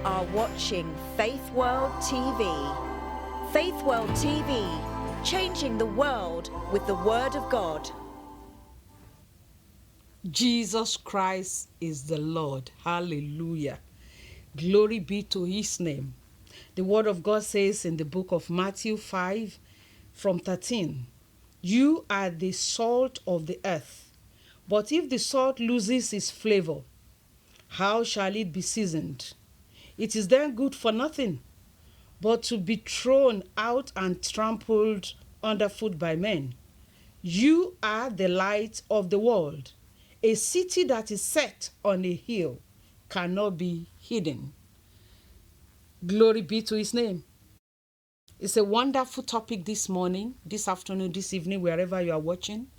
are watching Faith World TV. Faith World TV, changing the world with the Word of God. Jesus Christ is the Lord. Hallelujah. Glory be to his name. The word of God says in the book of Matthew 5 from 13, "You are the salt of the earth. But if the salt loses its flavor, how shall it be seasoned? It is then good for nothing, but to be thrown out and trampled underfoot by men. You are the light of the world. A city that is set on a hill cannot be hidden." Glory be to his name. It's a wonderful topic this morning, this afternoon, this evening, wherever you are watching.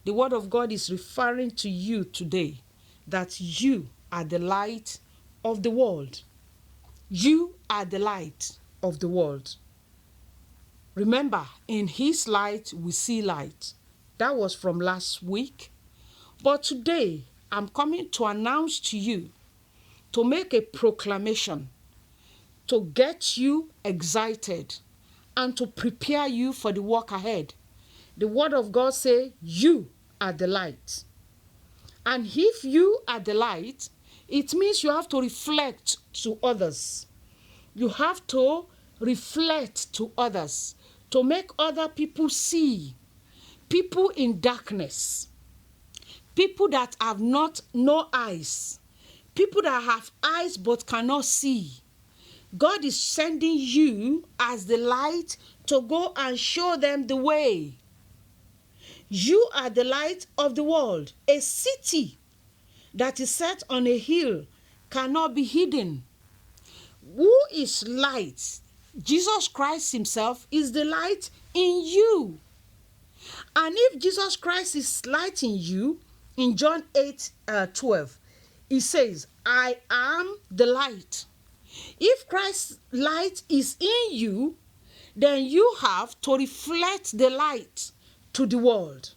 The word of God is referring to you today that you are the light of the world. You are the light of the world. Remember, in his light, we see light. That was from last week. But today, I'm coming to announce to you, to make a proclamation, to get you excited, and to prepare you for the work ahead. The word of God says, you are the light. And if you are the light, it means you have to reflect to others. You have to reflect to others, to make other people see. People in darkness, people that have no eyes, people that have eyes but cannot see. God is sending you as the light to go and show them the way. You are the light of the world. A city that is set on a hill cannot be hidden. Who is light? Jesus Christ himself is the light in you. And if Jesus Christ is light in you, in John 8:12, he says, "I am the light." If Christ's light is in you, then you have to reflect the light to the world.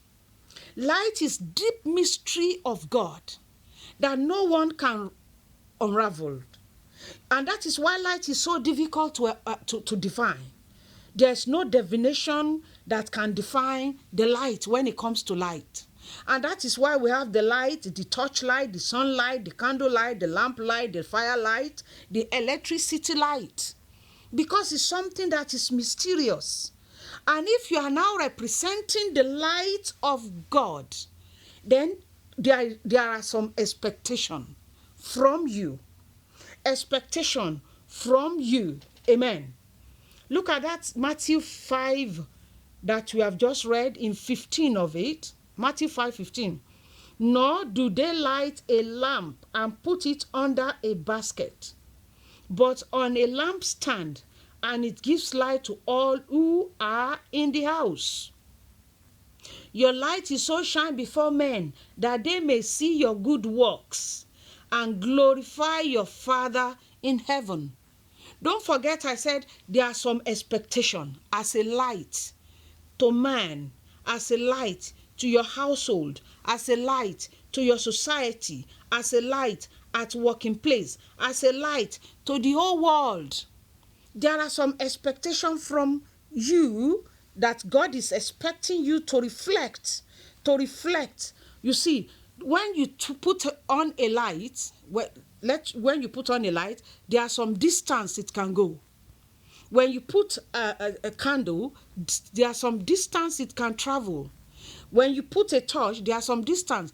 Light is deep mystery of God that no one can unravel. And that is why light is so difficult to define. There's no definition that can define the light when it comes to light. And that is why we have the light, the torchlight, the sunlight, the candlelight, the lamp light, the firelight, the electricity light. Because it's something that is mysterious. And if you are now representing the light of God, then there are some expectation from you. Expectation from you. Amen. Look at that Matthew 5 that we have just read in 15 of it. Matthew 5:15. "Nor do they light a lamp and put it under a basket, but on a lampstand, and it gives light to all who are in the house. Your light is so shine before men that they may see your good works and glorify your Father in heaven." Don't forget I said there are some expectation as a light to man, as a light to your household, as a light to your society, as a light at working place, as a light to the whole world. There are some expectation from you that God is expecting you to reflect. You see, when you put on a light, when you put on a light, there are some distance it can go. When you put a candle, there are some distance it can travel. When you put a torch, there are some distance.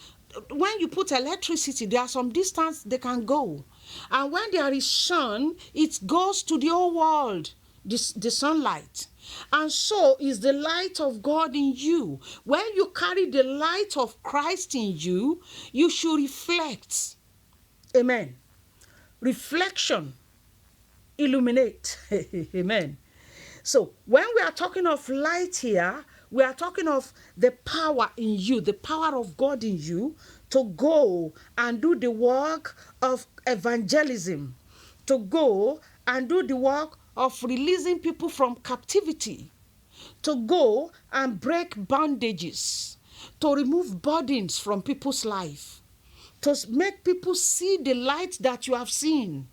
When you put electricity, there are some distance they can go. And when there is sun, it goes to the whole world, the sunlight. And so is the light of God in you. When you carry the light of Christ in you, you should reflect. Amen. Reflection, illuminate. Amen. So when we are talking of light here, we are talking of the power in you, the power of God in you to go and do the work of evangelism, to go and do the work of releasing people from captivity, to go and break bondages, to remove burdens from people's life, to make people see the light that you have seen.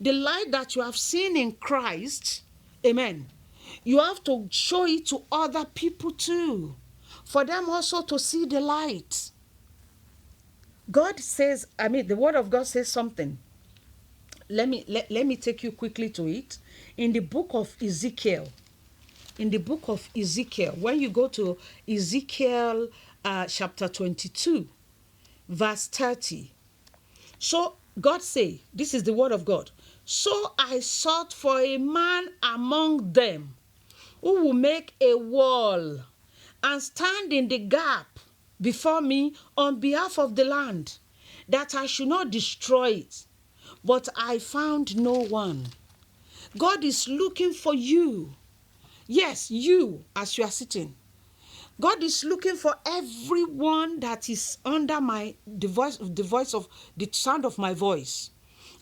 The light that you have seen in Christ, amen, you have to show it to other people too, for them also to see the light. God says, the word of God says something. Let me take you quickly to it. In the book of Ezekiel, when you go to Ezekiel chapter 22, verse 30. So God say, this is the word of God. So I sought for a man among them who will make a wall and stand in the gap before me on behalf of the land, that I should not destroy it. But I found no one. God is looking for you. Yes, you, as you are sitting. God is looking for everyone that is under the sound of my voice.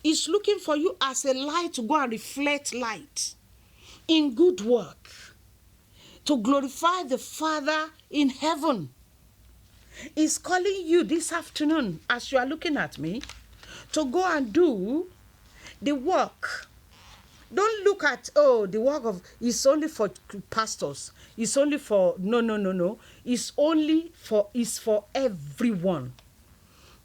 He's looking for you as a light to go and reflect light in good work, to glorify the Father in heaven. He's calling you this afternoon, as you are looking at me, to go and do the work. Don't look at, the work of, it's only for pastors. It's only for, no. It's for everyone.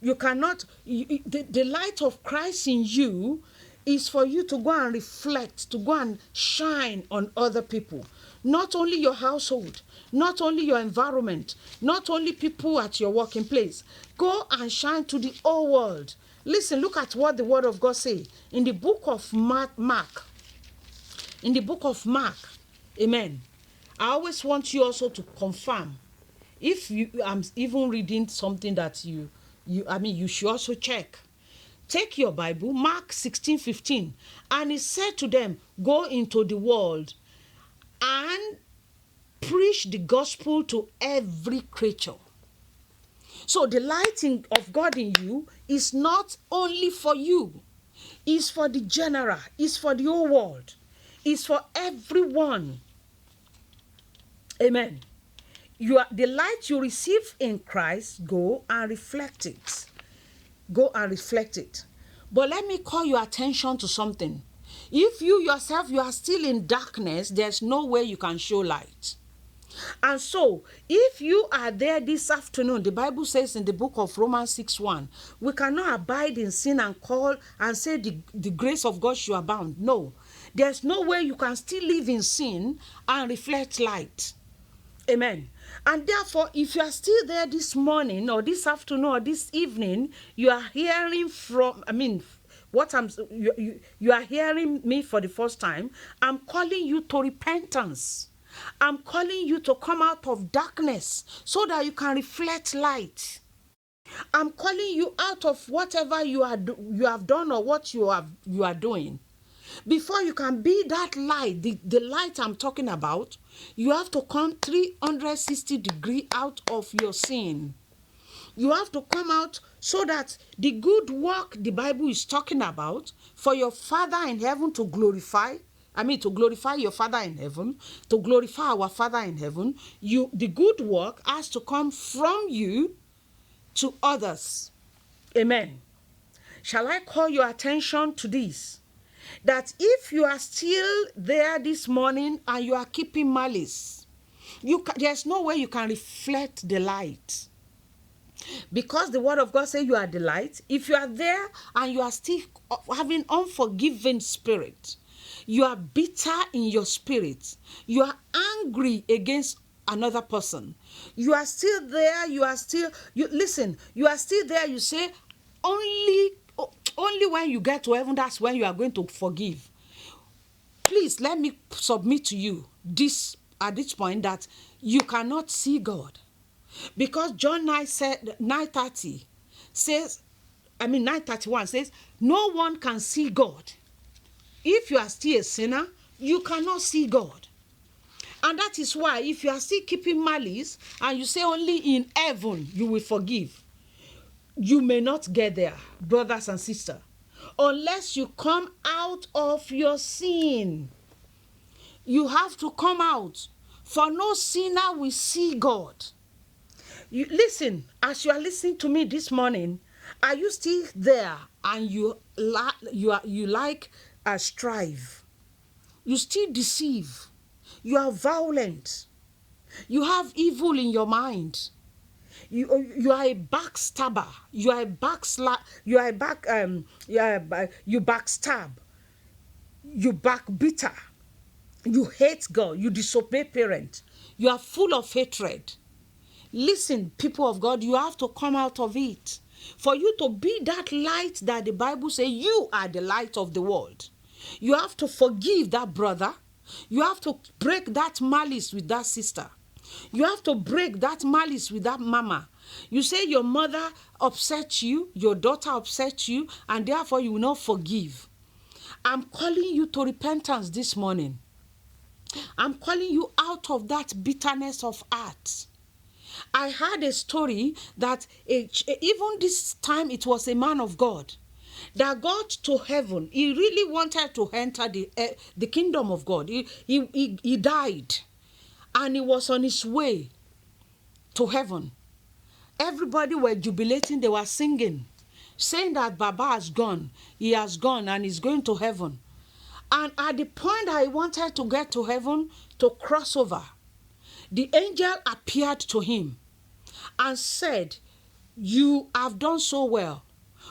You cannot, the light of Christ in you is for you to go and reflect, to go and shine on other people. Not only your household, not only your environment, not only people at your working place. Go and shine to the whole world. Listen, look at what the word of God says in the book of Mark. In the book of Mark, amen. I always want you also to confirm. If I'm even reading something that you should also check. Take your Bible, Mark 16:15. And he said to them, go into the world and preach the gospel to every creature. So the light of God in you is not only for you. It's for the general. It's for the whole world. It's for everyone. Amen. The light you receive in Christ, go and reflect it. Go and reflect it. But let me call your attention to something. If you yourself, you are still in darkness, there's no way you can show light. And so, if you are there this afternoon, the Bible says in the book of Romans 6:1, we cannot abide in sin and call and say the grace of God should abound. No. There's no way you can still live in sin and reflect light. Amen. And therefore, if you are still there this morning or this afternoon or this evening, you are hearing you are hearing me for the first time, I'm calling you to repentance. I'm calling you to come out of darkness so that you can reflect light. I'm calling you out of whatever you have done or what you are doing. Before you can be that light, the light I'm talking about, you have to come 360 degrees out of your sin. You have to come out so that the good work the Bible is talking about for your Father in heaven to glorify your Father in heaven, to glorify our Father in heaven, the good work has to come from you to others. Amen. Shall I call your attention to this? That if you are still there this morning and you are keeping malice, there's no way you can reflect the light. Because the word of God says you are the light. If you are there and you are still having unforgiving spirit, you are bitter in your spirit, you are angry against another person, you are still there, you are still there, you say, only when you get to heaven, that's when you are going to forgive. Please let me submit to you at this point that you cannot see God. Because John 9:31 says, no one can see God. If you are still a sinner, you cannot see God. And that is why if you are still keeping malice and you say only in heaven you will forgive, you may not get there, brothers and sisters, unless you come out of your sin. You have to come out, for no sinner will see God. Listen, as you are listening to me this morning, are you still there and you like strive. You still deceive. You are violent. You have evil in your mind. You are a backstabber. You are a you backstab. You backbitter. You hate God. You disobey parents. You are full of hatred. Listen, people of God, you have to come out of it. For you to be that light that the Bible says you are the light of the world. You have to forgive that brother. You have to break that malice with that sister. You have to break that malice with that mama. You say your mother upset you, your daughter upset you, and therefore you will not forgive. I'm calling you to repentance this morning. I'm calling you out of that bitterness of heart. I heard a story that even this time it was a man of God that got to heaven. He really wanted to enter the kingdom of God. He died and he was on his way to heaven. Everybody were jubilating. They were singing, saying that Baba has gone. He has gone and he's going to heaven. And at the point that he wanted to get to heaven, to cross over, the angel appeared to him and said, you have done so well,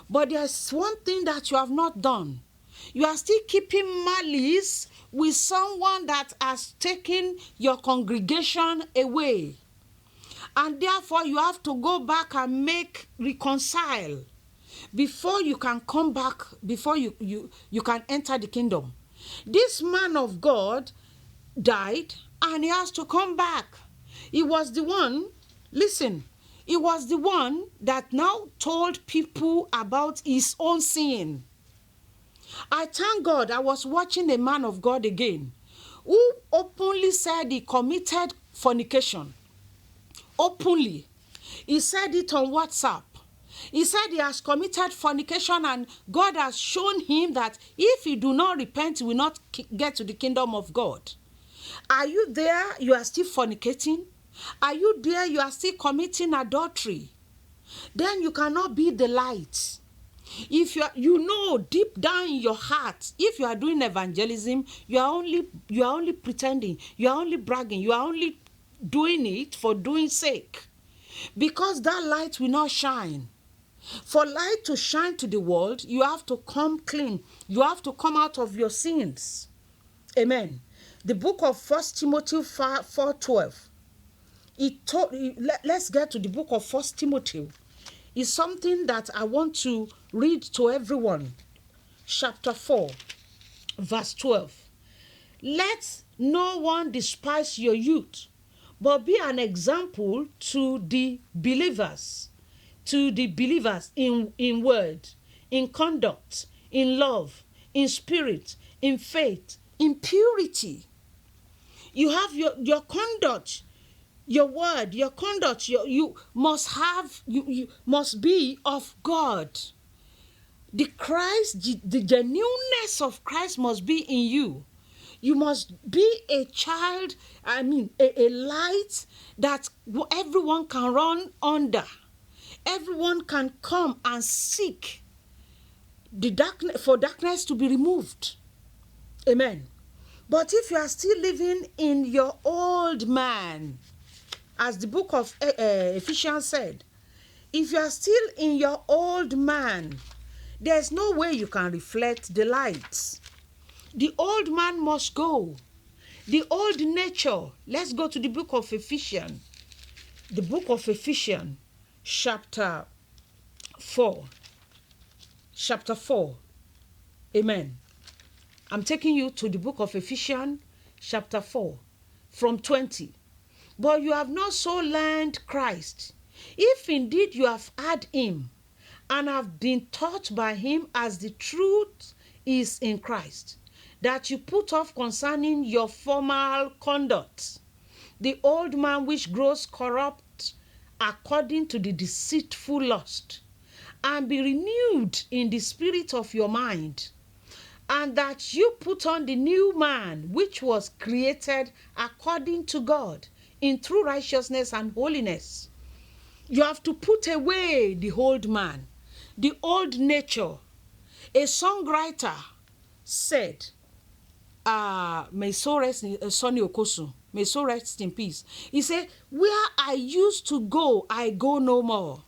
but there's one thing that you have not done. You are still keeping malice with someone that has taken your congregation away. And therefore you have to go back and reconcile before you can come back, before you can enter the kingdom. This man of God died and he has to come back. He was the one, listen, he was the one that now told people about his own sin. I thank God I was watching a man of God again who openly said he committed fornication. Openly. He said it on WhatsApp. He said he has committed fornication and God has shown him that if he do not repent, he will not get to the kingdom of God. Are you there? You are still fornicating? Are you there? You are still committing adultery? Then you cannot be the light. If you know deep down in your heart, if you are doing evangelism, you are only pretending, you are only bragging, you are only doing it for doing sake. Because that light will not shine. For light to shine to the world, you have to come clean. You have to come out of your sins. Amen. The book of 1 Timothy 4:12. Let's get to the book of 1 Timothy. It's something that I want to read to everyone. Chapter 4, verse 12. Let no one despise your youth, but be an example to the believers. To the believers in word, in conduct, in love, in spirit, in faith, in purity. You have your conduct, your word, your conduct, you must be of God. The genuineness of Christ must be in you. You must be a child, a light that everyone can run under. Everyone can come and seek for darkness to be removed. Amen. But if you are still living in your old man, as the book of Ephesians said, if you are still in your old man, there's no way you can reflect the light. The old man must go. The old nature. Let's go to the book of Ephesians. The book of Ephesians, chapter 4. Chapter 4. Amen. I'm taking you to the book of Ephesians, chapter 4, from 20. But you have not so learned Christ, if indeed you have had him, and have been taught by him as the truth is in Christ, that you put off concerning your former conduct, the old man which grows corrupt according to the deceitful lust, and be renewed in the spirit of your mind, and that you put on the new man which was created according to God in true righteousness and holiness. You have to put away the old man, the old nature. A songwriter said, may so rest in Sonny Okosu, may so rest in peace. He said, where I used to go, I go no more.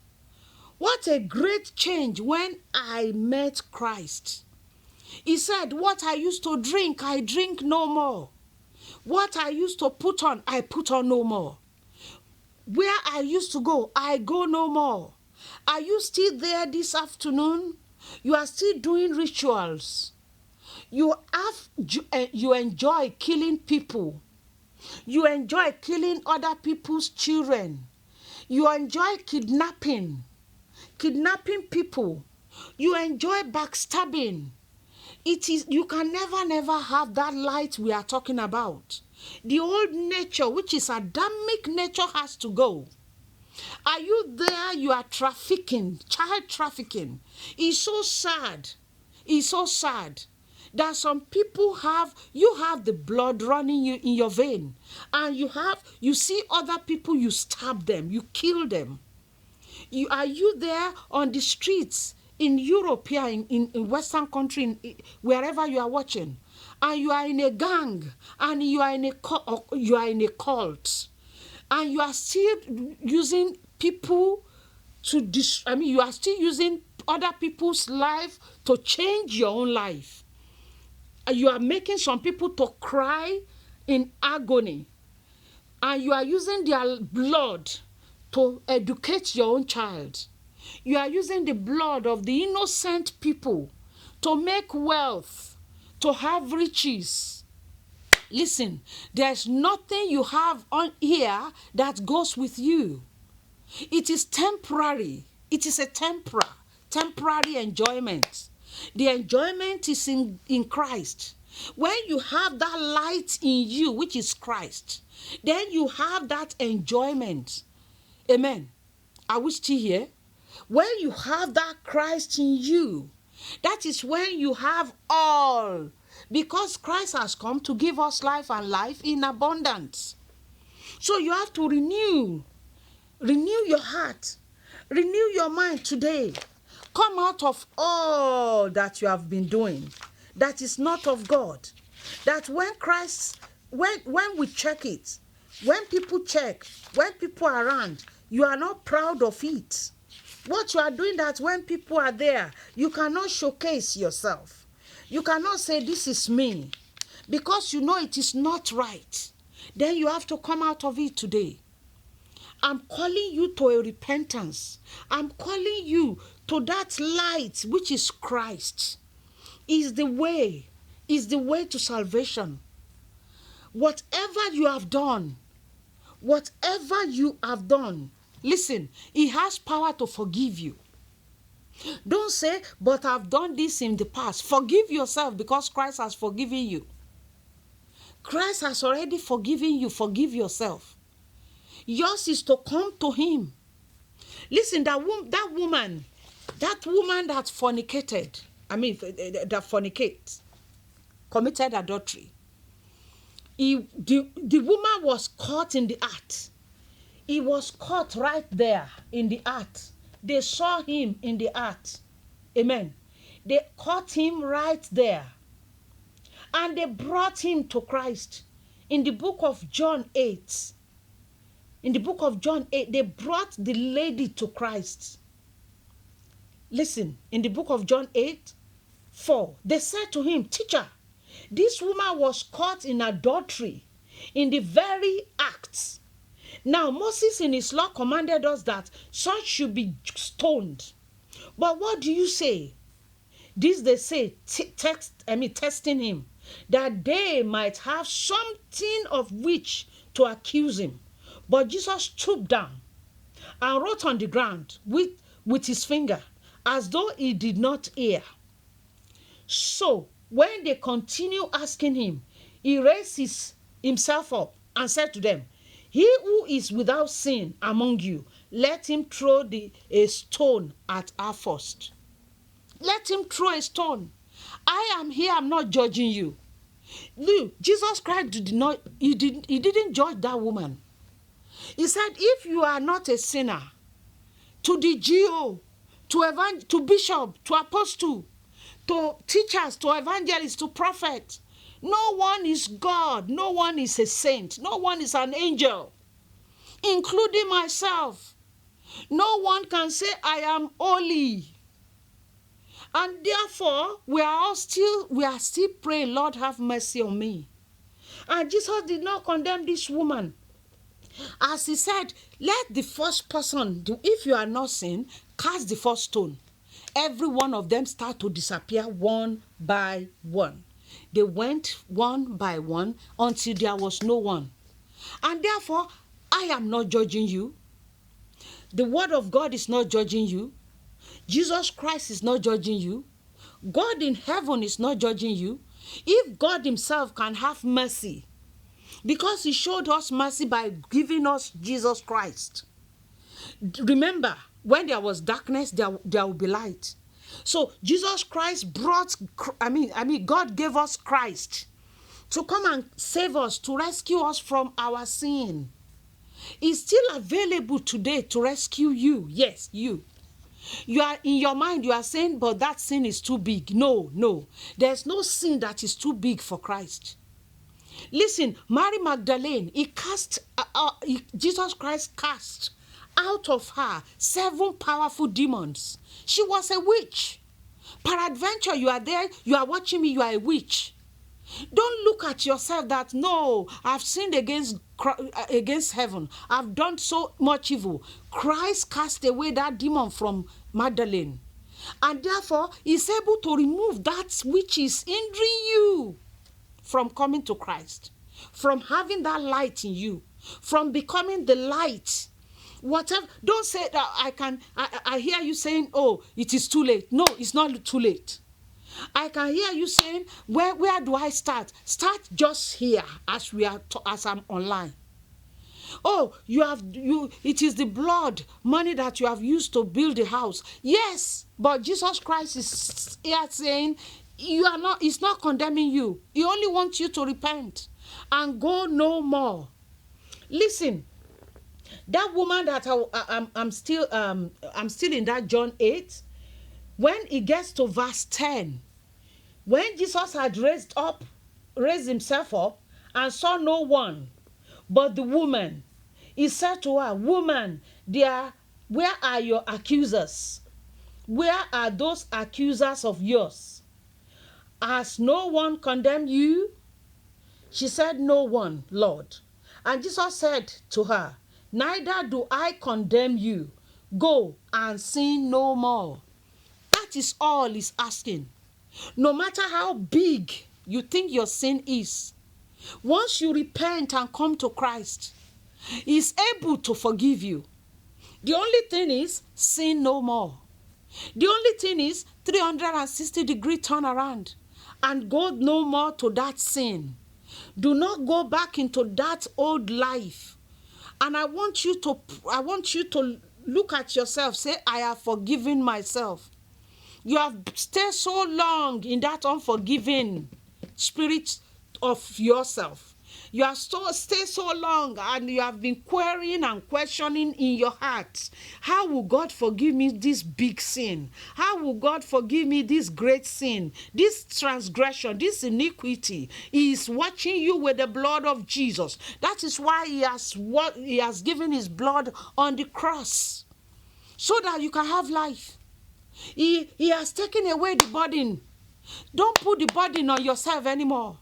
What a great change when I met Christ. He said, what I used to drink, I drink no more. What I used to put on, I put on no more. Where I used to go, I go no more. Are you still there this afternoon? You are still doing rituals. You enjoy killing people. You enjoy killing other people's children. You enjoy kidnapping people. You enjoy backstabbing. You can never have that light we are talking about. The old nature, which is Adamic nature, has to go. Are you there? You are trafficking, child trafficking. It's so sad. It's so sad that some people have the blood running in your vein, and you see other people, you stab them, you kill them. Are you there on the streets in Europe, here in Western country, wherever you are watching, and you are in a gang, and you are in a cult, and you are still using people you are still using other people's life to change your own life. You are making some people to cry in agony, and you are using their blood to educate your own child. You are using the blood of the innocent people to make wealth, to have riches. Listen, there's nothing you have on here that goes with you. It is temporary. It is a temporary enjoyment. The enjoyment is in Christ. When you have that light in you, which is Christ, then you have that enjoyment. Amen. Are we still here? When you have that Christ in you, that is when you have all. Because Christ has come to give us life, and life in abundance. So you have to renew your heart, renew your mind today. Come out of all that you have been doing that is not of God. That when we check it, when people check, when people are around, you are not proud of it. What you are doing, that when people are there, you cannot showcase yourself. You cannot say, this is me, because you know it is not right. Then you have to come out of it today. I'm calling you to a repentance. I'm calling you to that light, which is Christ. Is the way to salvation. Whatever you have done, listen, He has power to forgive you. Don't say, but I've done this in the past. Forgive yourself, because Christ has forgiven you. Christ has already forgiven you. Forgive yourself. Yours is to come to Him. Listen, that woman that fornicated, committed adultery. The woman was caught in the act. He was caught right there in the act. They saw him in the act. Amen. They caught him right there. And they brought him to Christ. In the book of John 8, they brought the lady to Christ. Listen, in the book of John 8:4, they said to him, Teacher, this woman was caught in adultery, in the very act. Now, Moses in his law commanded us that such should be stoned. But what do you say? This they say, testing him, that they might have something of which to accuse him. But Jesus stooped down and wrote on the ground with his finger, as though he did not hear. So, when they continued asking him, he raised himself up and said to them, He who is without sin among you, let him throw a stone at her first. Let him throw a stone. I am here, I'm not judging you. Look, Jesus Christ he didn't judge that woman. He said, if you are not a sinner, to the GO, to bishop, to apostle, to teachers, to evangelists, to prophets. No one is God. No one is a saint. No one is an angel, including myself. No one can say, I am holy. And therefore, we are still praying, Lord, have mercy on me. And Jesus did not condemn this woman. As he said, let the first person, if you are not sin, cast the first stone. Every one of them start to disappear one by one. They went one by one until there was no one. And therefore, I am not judging you. The word of God is not judging you. Jesus Christ is not judging you. God in heaven is not judging you. If God himself can have mercy, because he showed us mercy by giving us Jesus Christ. Remember, when there was darkness, there will be light. So Jesus Christ God gave us Christ to come and save us, to rescue us from our sin. He's still available today to rescue you. Yes, you. You are in your mind, you are saying, but that sin is too big. No. There's no sin that is too big for Christ. Listen, Mary Magdalene, Jesus Christ cast out of her 7 powerful demons. She was a witch. Peradventure, you are there, you are watching me, you are a witch. Don't look at yourself that, no, I've sinned against heaven. I've done so much evil. Christ cast away that demon from Magdalene. And therefore, he's able to remove that which is hindering you from coming to Christ, from having that light in you, from becoming the light. Whatever, don't say that I hear you saying, oh, it is too late. No, it's not too late. I can hear you saying, where do I start? Start just here as I'm online. Oh, it is the blood money that you have used to build the house. Yes, but Jesus Christ is here saying, he's not condemning you. He only wants you to repent and go no more. Listen, that woman that I'm still in that John 8, when it gets to verse 10, when Jesus had raised himself up and saw no one but the woman, he said to her, woman, where are your accusers? Where are those accusers of yours? Has no one condemned you? She said, no one, Lord. And Jesus said to her, neither do I condemn you. Go and sin no more. That is all he's asking. No matter how big you think your sin is, once you repent and come to Christ, he's able to forgive you. The only thing is, sin no more. The only thing is 360-degree turnaround and go no more to that sin. Do not go back into that old life. And I want you to look at yourself. Say, I have forgiven myself. You have stayed so long in that unforgiving spirit of yourself. You have stayed so long and you have been querying and questioning in your heart. How will God forgive me this big sin? How will God forgive me this great sin? This transgression, this iniquity. He is watching you with the blood of Jesus. That is why he has given his blood on the cross, so that you can have life. He has taken away the burden. Don't put the burden on yourself anymore.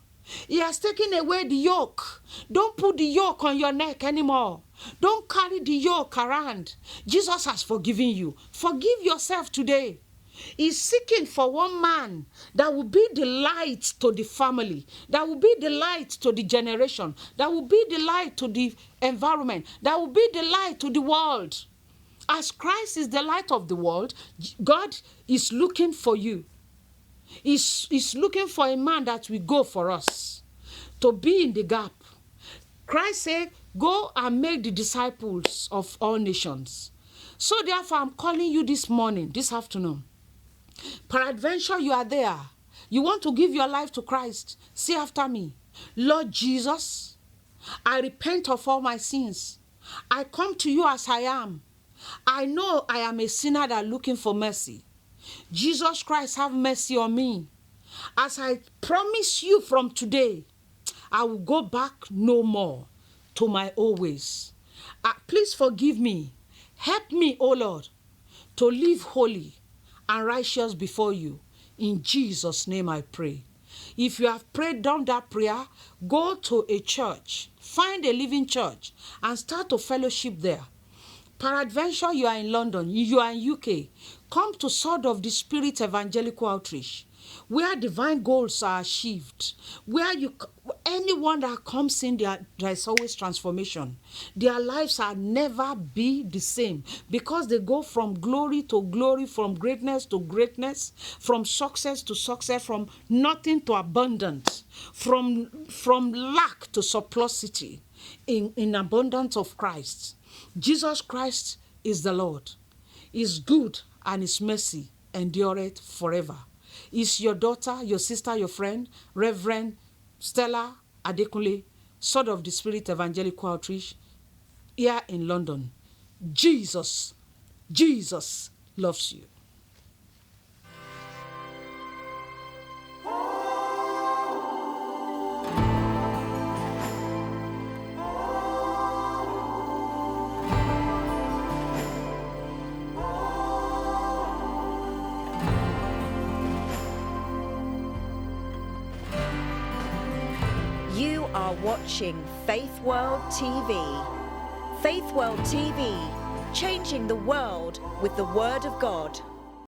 He has taken away the yoke. Don't put the yoke on your neck anymore. Don't carry the yoke around. Jesus has forgiven you. Forgive yourself today. He's seeking for one man that will be the light to the family, that will be the light to the generation, that will be the light to the environment, that will be the light to the world. As Christ is the light of the world, God is looking for you. He's looking for a man that will go for us, to be in the gap. Christ said, go and make the disciples of all nations. So therefore, I'm calling you this afternoon. Peradventure, you are there. You want to give your life to Christ. Say after me, Lord Jesus, I repent of all my sins. I come to you as I am. I know I am a sinner that looking for mercy. Jesus Christ, have mercy on me. As I promise you from today, I will go back no more to my old ways. Please forgive me. Help me, O Lord, to live holy and righteous before you. In Jesus' name I pray. If you have prayed down that prayer, go to a church, find a living church, and start to fellowship there. Peradventure, you are in London, you are in UK, come to Sword of the Spirit Evangelical Outreach, where divine goals are achieved, where anyone that comes in there is always transformation. Their lives are never be the same, because they go from glory to glory, from greatness to greatness, from success to success, from nothing to abundance, from lack to surplusity, in abundance of Christ. Jesus Christ is the Lord. Is good, and his mercy endureth forever. Is your daughter, your sister, your friend, Reverend Stella Adekunle, Sword of the Spirit Evangelical Outreach, here in London. Jesus loves you. You are watching Faith World TV. Faith World TV, changing the world with the Word of God.